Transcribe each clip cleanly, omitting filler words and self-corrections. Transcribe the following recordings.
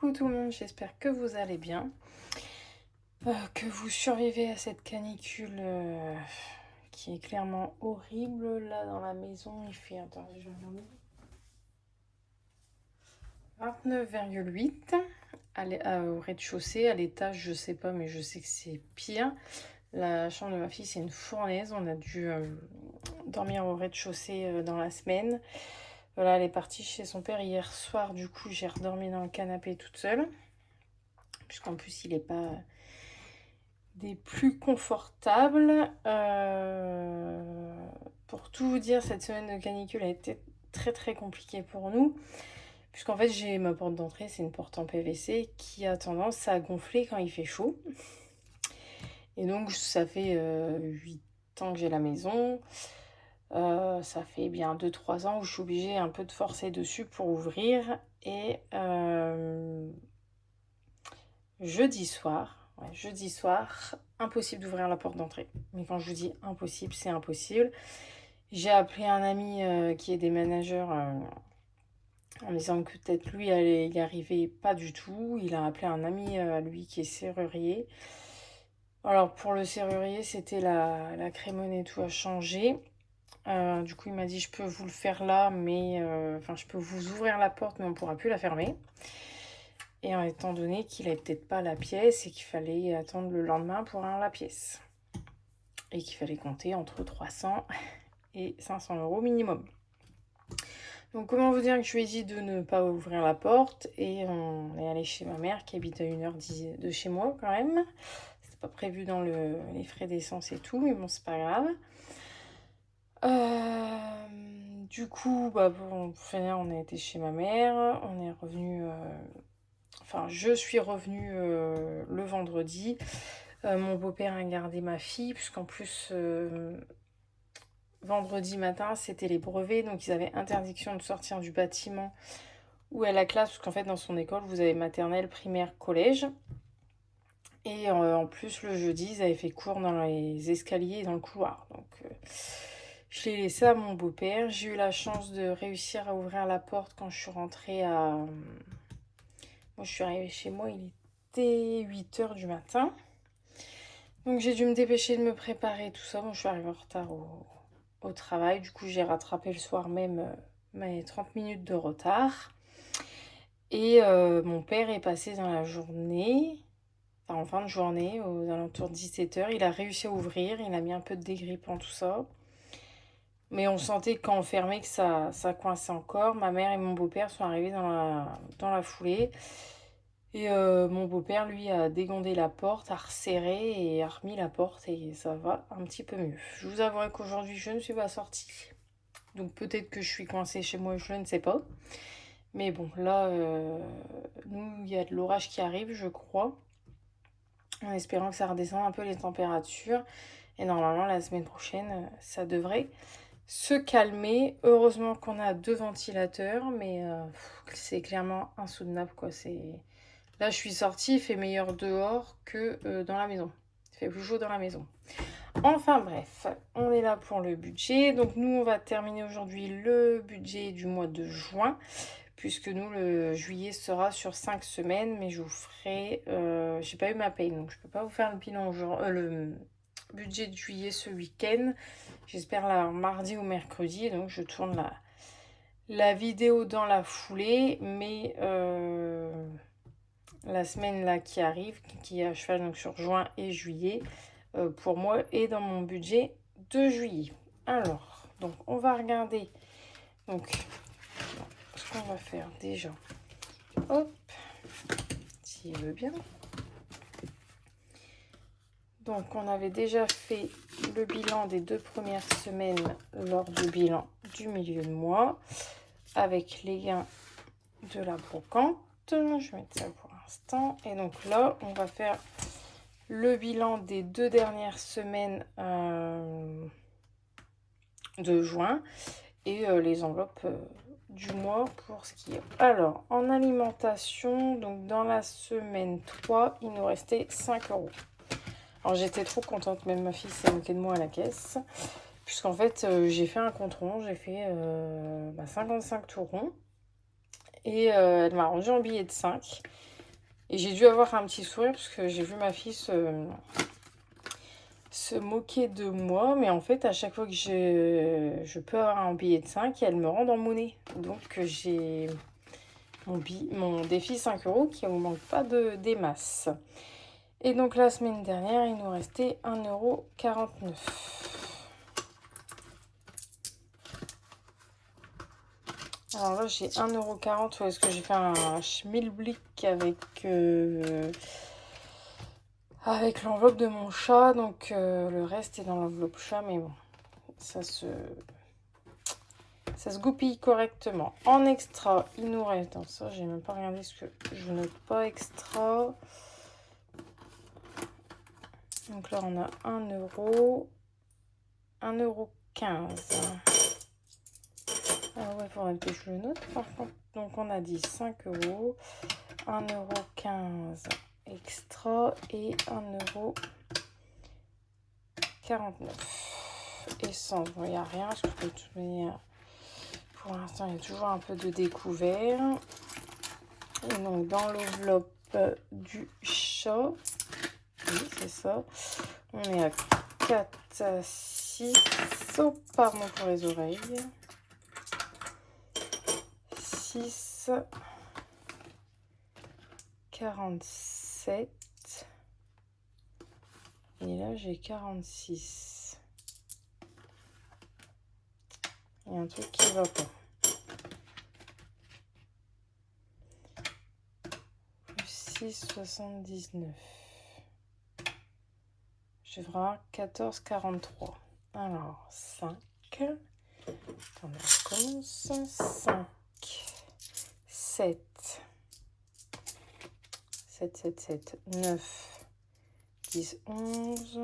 Coucou tout le monde, j'espère que vous allez bien, que vous survivez à cette canicule qui est clairement horrible. Là dans la maison, il fait, attendez, je vais regarder, 29,8 au rez-de-chaussée. À l'étage, je sais pas, mais je sais que c'est pire. La chambre de ma fille, c'est une fournaise. On a dû dormir au rez-de-chaussée dans la semaine. Voilà, elle est partie chez son père hier soir. Du coup, j'ai redormi dans le canapé toute seule, puisqu'en plus, il n'est pas des plus confortables. Pour tout vous dire, cette semaine de canicule a été très très compliquée pour nous, puisqu'en fait j'ai ma porte d'entrée, c'est une porte en PVC qui a tendance à gonfler quand il fait chaud. Et donc ça fait 8 ans que j'ai la maison. Ça fait bien 2-3 ans où je suis obligée un peu de forcer dessus pour ouvrir. Et jeudi soir, impossible d'ouvrir la porte d'entrée. Mais quand je vous dis impossible, c'est impossible. J'ai appelé un ami qui est déménageur en me disant que peut-être lui allait y arriver, pas du tout. Il a appelé un ami à lui qui est serrurier. Alors pour le serrurier, c'était la crémone et tout a changé. Du coup, il m'a dit je peux vous le faire là, mais enfin je peux vous ouvrir la porte, mais on ne pourra plus la fermer. Et en étant donné qu'il n'avait peut-être pas la pièce et qu'il fallait attendre le lendemain pour avoir la pièce. Et qu'il fallait compter entre 300 et 500 euros minimum. Donc comment vous dire que je lui ai dit de ne pas ouvrir la porte. Et on est allé chez ma mère qui habite à 1h10 de chez moi quand même. C'était pas prévu dans les frais d'essence et tout, mais bon, c'est pas grave. Du coup, pour finir, on a été chez ma mère. On est revenu... Enfin, je suis revenue le vendredi. Mon beau-père a gardé ma fille, puisqu'en plus, vendredi matin, c'était les brevets, donc ils avaient interdiction de sortir du bâtiment où est la classe, parce qu'en fait, dans son école, vous avez maternelle, primaire, collège. Et en plus, le jeudi, ils avaient fait cours dans les escaliers et dans le couloir. Donc, je l'ai laissé à mon beau-père. J'ai eu la chance de réussir à ouvrir la porte quand je suis rentrée à... Moi, je suis arrivée chez moi, il était 8h du matin. Donc j'ai dû me dépêcher de me préparer, tout ça. Bon, je suis arrivée en retard au travail. Du coup, j'ai rattrapé le soir même mes 30 minutes de retard. Et mon père est passé dans la journée, enfin en fin de journée, aux alentours de 17h. Il a réussi à ouvrir, il a mis un peu de dégrippant, tout ça. Mais on sentait quand on fermait que ça coinçait encore. Ma mère et mon beau-père sont arrivés dans la foulée. Et mon beau-père, lui, a dégondé la porte, a resserré et a remis la porte et ça va un petit peu mieux. Je vous avouerai qu'aujourd'hui, je ne suis pas sortie. Donc peut-être que je suis coincée chez moi, je ne sais pas. Mais bon, là, nous, il y a de l'orage qui arrive, je crois. En espérant que ça redescende un peu les températures. Et normalement, la semaine prochaine, ça devrait se calmer. Heureusement qu'on a 2 ventilateurs, mais c'est clairement insoutenable, quoi. Là, je suis sortie, il fait meilleur dehors que dans la maison. Il fait plus chaud dans la maison. Enfin bref, on est là pour le budget. Donc nous, on va terminer aujourd'hui le budget du mois de juin, puisque nous, le juillet sera sur 5 semaines, mais je vous ferai... j'ai pas eu ma paye, donc je peux pas vous faire le bilan le budget de juillet ce week-end. J'espère mardi ou mercredi, donc je tourne la vidéo dans la foulée, mais... la semaine là qui arrive, qui est à cheval donc sur juin et juillet, pour moi est dans mon budget de juillet. Alors, donc on va regarder donc ce qu'on va faire déjà. Hop, s'il veut bien. Donc on avait déjà fait le bilan des 2 premières semaines lors du bilan du milieu de mois avec les gains de la brocante. Je vais mettre ça pour l'instant. Et donc là, on va faire le bilan des 2 dernières semaines de juin et les enveloppes du mois pour ce qui est. Alors, en alimentation, donc dans la semaine 3, il nous restait 5 euros. Alors j'étais trop contente, même ma fille s'est moquée de moi à la caisse, puisqu'en fait j'ai fait un compte rond, j'ai fait 55 tours ronds, et elle m'a rendu un billet de 5. Et j'ai dû avoir un petit sourire parce que j'ai vu ma fille se moquer de moi. Mais en fait, à chaque fois que je peux avoir un billet de 5, elle me rend en monnaie. Donc, j'ai mon défi 5 € qui ne manque pas des masses. Et donc, la semaine dernière, il nous restait 1,49 €. Alors là, j'ai 1,40 €. Est-ce que j'ai fait un schmilblick avec l'enveloppe de mon chat. Donc, le reste est dans l'enveloppe chat. Mais bon, ça se goupille correctement. En extra, il nous reste... Dans ça, j'ai même pas regardé ce que je note pas extra. Donc là, on a 1 €. 1,15 €. Ah ouais, il faudrait que je le note par contre. Donc on a dit 5 €, 1,15 € extra et 1,49 €. Essence, bon, il n'y a rien, parce que de toute manière, pour l'instant, il y a toujours un peu de découvert. Et donc dans l'enveloppe du chat, oui, c'est ça, on est à 4, 6, oh, pardon pour les oreilles. 6, 47 et là j'ai 46. Il y a un truc qui va pas. Plus 6, 79. Je devrais avoir 14, 43. Alors 5. Attendez, on commence. 5, 7, 7, 7, 7, 9, 10, 11,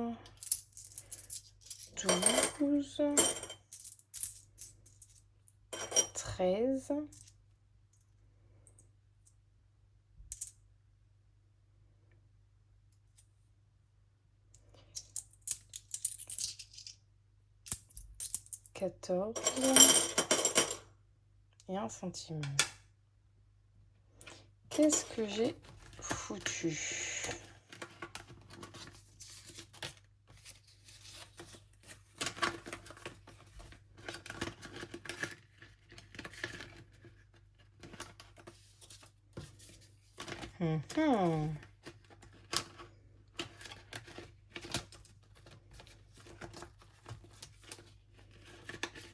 12, 13, 14 et 1 centime. Qu'est-ce que j'ai foutu?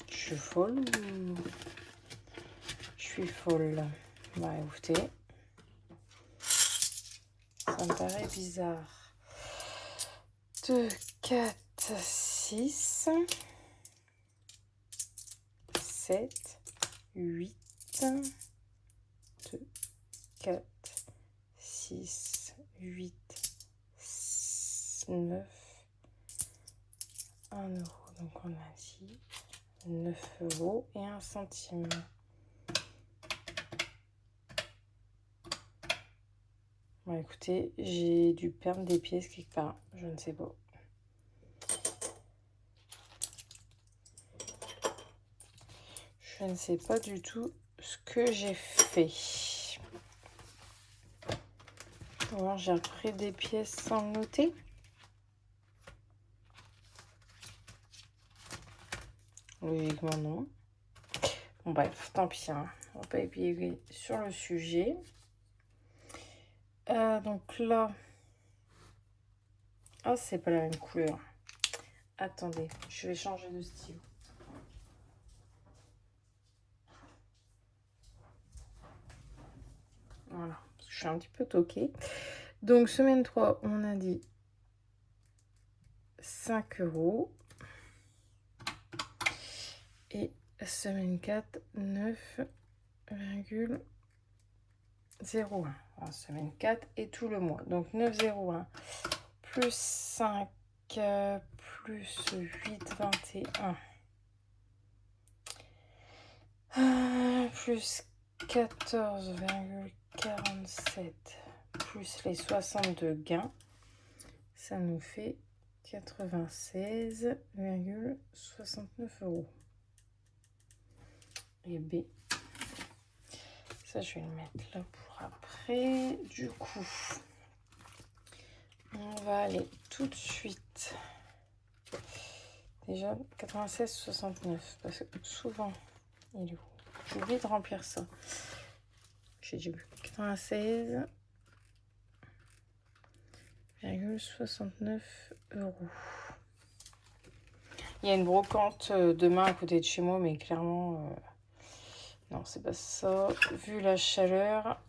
Je suis folle ou... Je suis folle. Bah écoutez, ça me paraît bizarre. 2, 4, 6, 7, 8, 2, 4, 6, 8, 9, 1 €. Donc on a dit 9 € et 1 centime. Bon, écoutez, j'ai dû perdre des pièces quelque part. Je ne sais pas. Je ne sais pas du tout ce que j'ai fait. Alors, j'ai repris des pièces sans le noter. Logiquement, non. Bon, bref, tant pis. Hein. On va pas épiler sur le sujet. Donc là... Oh, c'est pas la même couleur. Attendez, je vais changer de stylo. Voilà, je suis un petit peu toquée. Donc, semaine 3, on a dit 5 €. Et semaine 4, 9,01. Alors, semaine 4 et tout le mois. Donc, 9,01 plus 5 plus 8, 21. Plus 14,47 plus les 62 gains, ça nous fait 96,69 €. Et B, Ça, je vais le mettre là pour après. Du coup, on va aller tout de suite. Déjà, 96,69. Parce que souvent, il est où? J'oublie de remplir ça. J'ai déjà vu 96,69 €. Il y a une brocante demain à côté de chez moi, mais clairement, non, c'est pas ça. Vu la chaleur,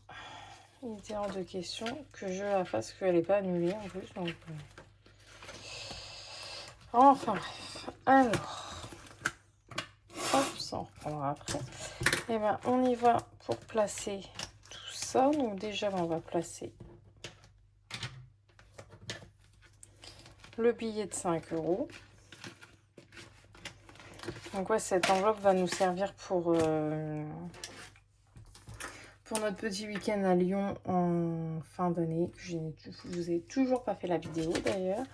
il était hors de question que je la fasse, qu'elle n'est pas annulée en plus. Donc, enfin bref. Alors, hop, ça on reprendra après. Et ben, on y va pour placer tout ça. Donc déjà, on va placer le billet de 5 €. Donc ouais, cette enveloppe va nous servir pour notre petit week-end à Lyon en fin d'année. Je vous ai toujours pas fait la vidéo d'ailleurs.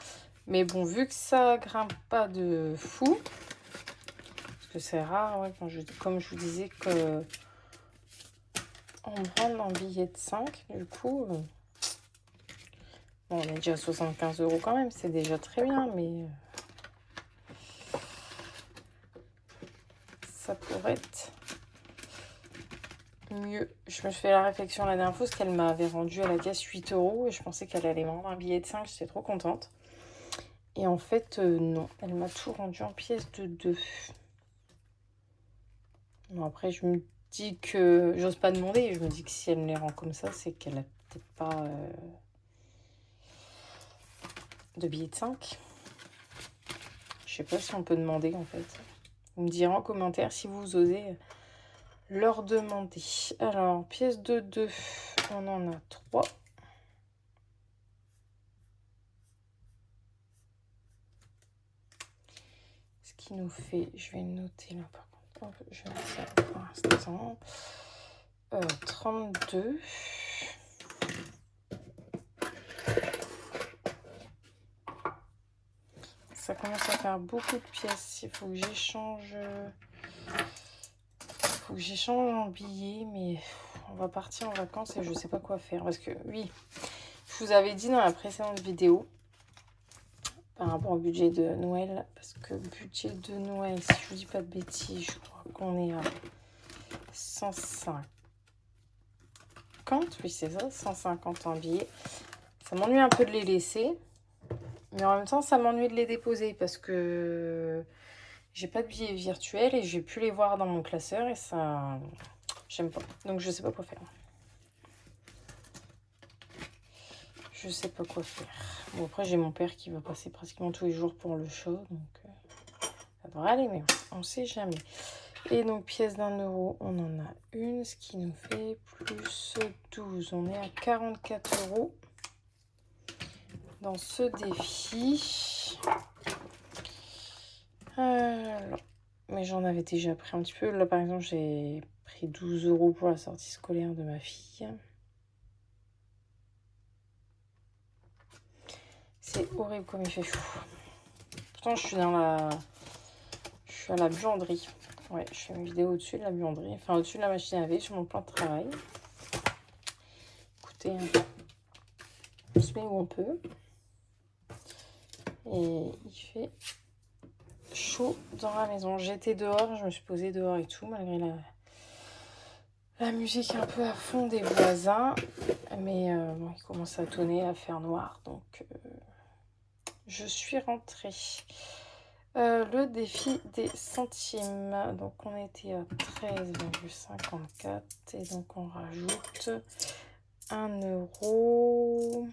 Mais bon, vu que ça grimpe pas de fou, parce que c'est rare, ouais, comme je vous disais, que on prend un billet de 5, du coup, bon, on est déjà à 75 € quand même, c'est déjà très bien, mais ça pourrait être mieux. Je me suis fait la réflexion la dernière fois, parce qu'elle m'avait rendu à la caisse 8 € et je pensais qu'elle allait me rendre un billet de 5, j'étais trop contente. Et en fait, non, elle m'a tout rendu en pièces de 2. Bon, après, je me dis que j'ose pas demander, je me dis que si elle me les rend comme ça, c'est qu'elle a peut-être pas de billets de 5. Je sais pas si on peut demander en fait. Vous me direz en commentaire si vous osez leur demander. Alors, pièces de 2, on en a 3. Ce qui nous fait, je vais noter là par contre, hop, je vais mettre ça pour l'instant. 32. Ça commence à faire beaucoup de pièces. Il faut que j'échange. En billets, mais on va partir en vacances et je sais pas quoi faire. Parce que oui, je vous avais dit dans la précédente vidéo par rapport au budget de Noël, parce que budget de Noël, si je vous dis pas de bêtises, je crois qu'on est à 150. Oui, c'est ça, 150 en billets. Ça m'ennuie un peu de les laisser, mais en même temps, ça m'ennuie de les déposer parce que j'ai pas de billets virtuels et j'ai pu les voir dans mon classeur et ça, j'aime pas. Donc je sais pas quoi faire. Je sais pas quoi faire. Bon, après, j'ai mon père qui va passer pratiquement tous les jours pour le show, donc ça devrait aller, mais on sait jamais. Et donc, pièce d'1 €, on en a une, ce qui nous fait plus 12. On est à 44 € dans ce défi. Mais j'en avais déjà pris un petit peu. Là, par exemple, j'ai pris 12 € pour la sortie scolaire de ma fille. C'est horrible comme il fait chaud. Pourtant, je suis à la buanderie. Ouais, je fais une vidéo au-dessus de la buanderie. Enfin, au-dessus de la machine à laver, sur mon plan de travail. Écoutez, on se met où on peut. Et il fait chaud dans la maison. J'étais dehors, je me suis posée dehors et tout, malgré la musique un peu à fond des voisins. Mais bon, il commence à tonner, à faire noir. Donc, je suis rentrée. Le défi des centimes. Donc, on était à 13,54 et donc on rajoute 1 €.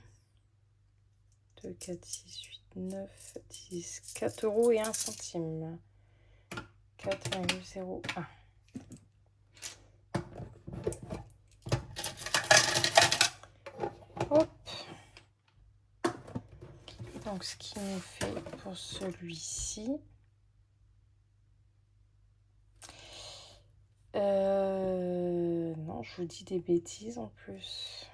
2, 4, 6, 8, 9, 10, 4 € et 1 centime. 4,01. Hop. Donc, ce qui nous fait pour celui-ci. Non, je vous dis des bêtises en plus.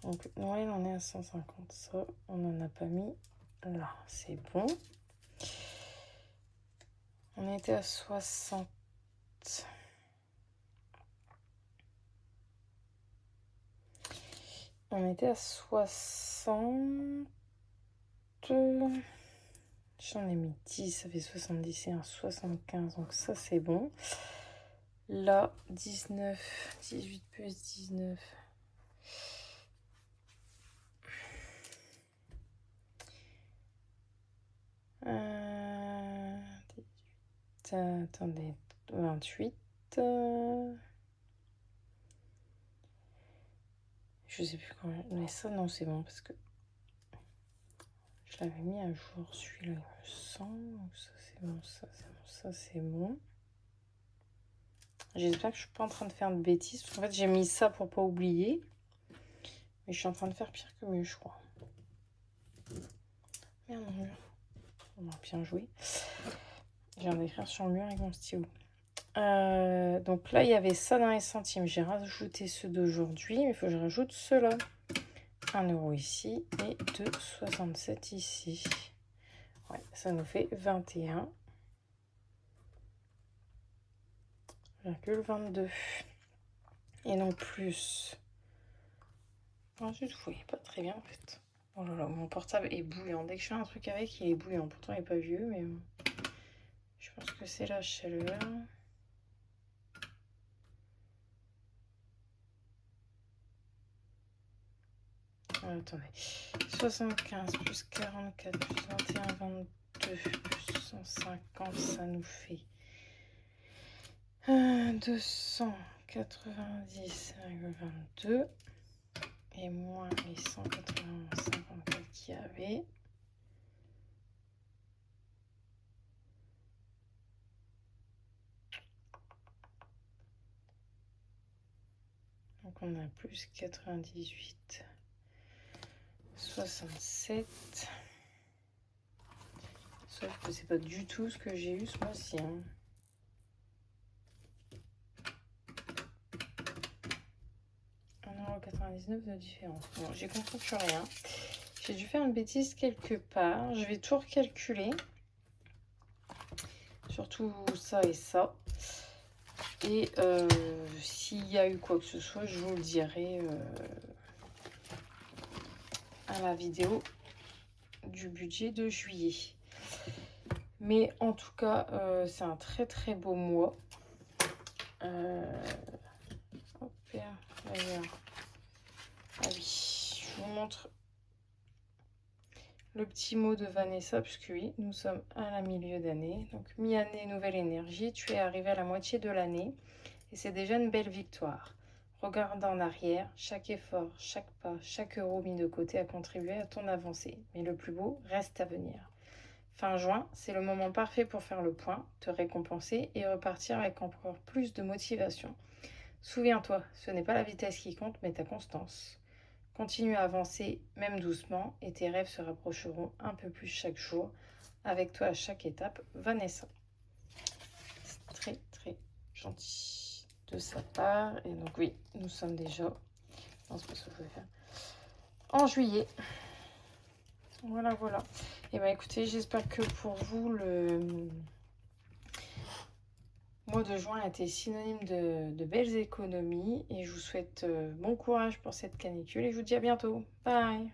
Donc, Noël, on est à 150. Ça, on n'en a pas mis là. C'est bon. On était à 60. On était à 60. J'en ai mis 10, ça fait 70 et un 75, donc ça c'est bon. Là, 19, 18 plus 19. Attendez, 28. Je sais plus quand. Mais ça, non, c'est bon parce que je l'avais mis à jour. Celui-là, il me semble. Ça, c'est bon, ça, c'est bon, ça, c'est bon. J'espère que je suis pas en train de faire de bêtises. Parce qu'en fait, j'ai mis ça pour pas oublier. Mais je suis en train de faire pire que mieux, je crois. Merde, mon mur. On a bien joué. Je viens d'écrire sur le mur avec mon stylo. Donc là, il y avait ça dans les centimes. J'ai rajouté ceux d'aujourd'hui. Il faut que je rajoute ceux-là. 1 euro ici et 2,67 ici. Ouais, ça nous fait 21,22. Et non plus. Ah, du tout, oui, pas très bien en fait. Oh là là, mon portable est bouillant. Dès que je fais un truc avec, il est bouillant. Pourtant, il n'est pas vieux, mais je pense que c'est la chaleur. Attendez. 75 plus 44 plus 21, 22 plus 150, ça nous fait 290,22 et moins les 180,54 qu'il y avait. Donc on a plus 98, 67. Sauf que c'est pas du tout ce que j'ai eu ce mois-ci. Hein. de différence. Bon, j'ai compris plus rien. J'ai dû faire une bêtise quelque part. Je vais tout recalculer. Surtout ça et ça. Et s'il y a eu quoi que ce soit, je vous le dirai à la vidéo du budget de juillet. Mais en tout cas, c'est un très très beau mois. Hop, d'ailleurs. Ah oui, je vous montre le petit mot de Vanessa, puisque oui, nous sommes à la milieu d'année. Donc, mi-année, nouvelle énergie. Tu es arrivé à la moitié de l'année et c'est déjà une belle victoire. Regarde en arrière, chaque effort, chaque pas, chaque euro mis de côté a contribué à ton avancée. Mais le plus beau reste à venir. Fin juin, c'est le moment parfait pour faire le point, te récompenser et repartir avec encore plus de motivation. Souviens-toi, ce n'est pas la vitesse qui compte, mais ta constance. Continue à avancer, même doucement, et tes rêves se rapprocheront un peu plus chaque jour. Avec toi à chaque étape, Vanessa. C'est très très gentil de sa part. Et donc oui, nous sommes déjà... Non, c'est pas ce que je voulais faire. En juillet. Voilà, voilà. Et bien écoutez, j'espère que pour vous, le mois de juin a été synonyme de belles économies. Et je vous souhaite bon courage pour cette canicule. Et je vous dis à bientôt. Bye!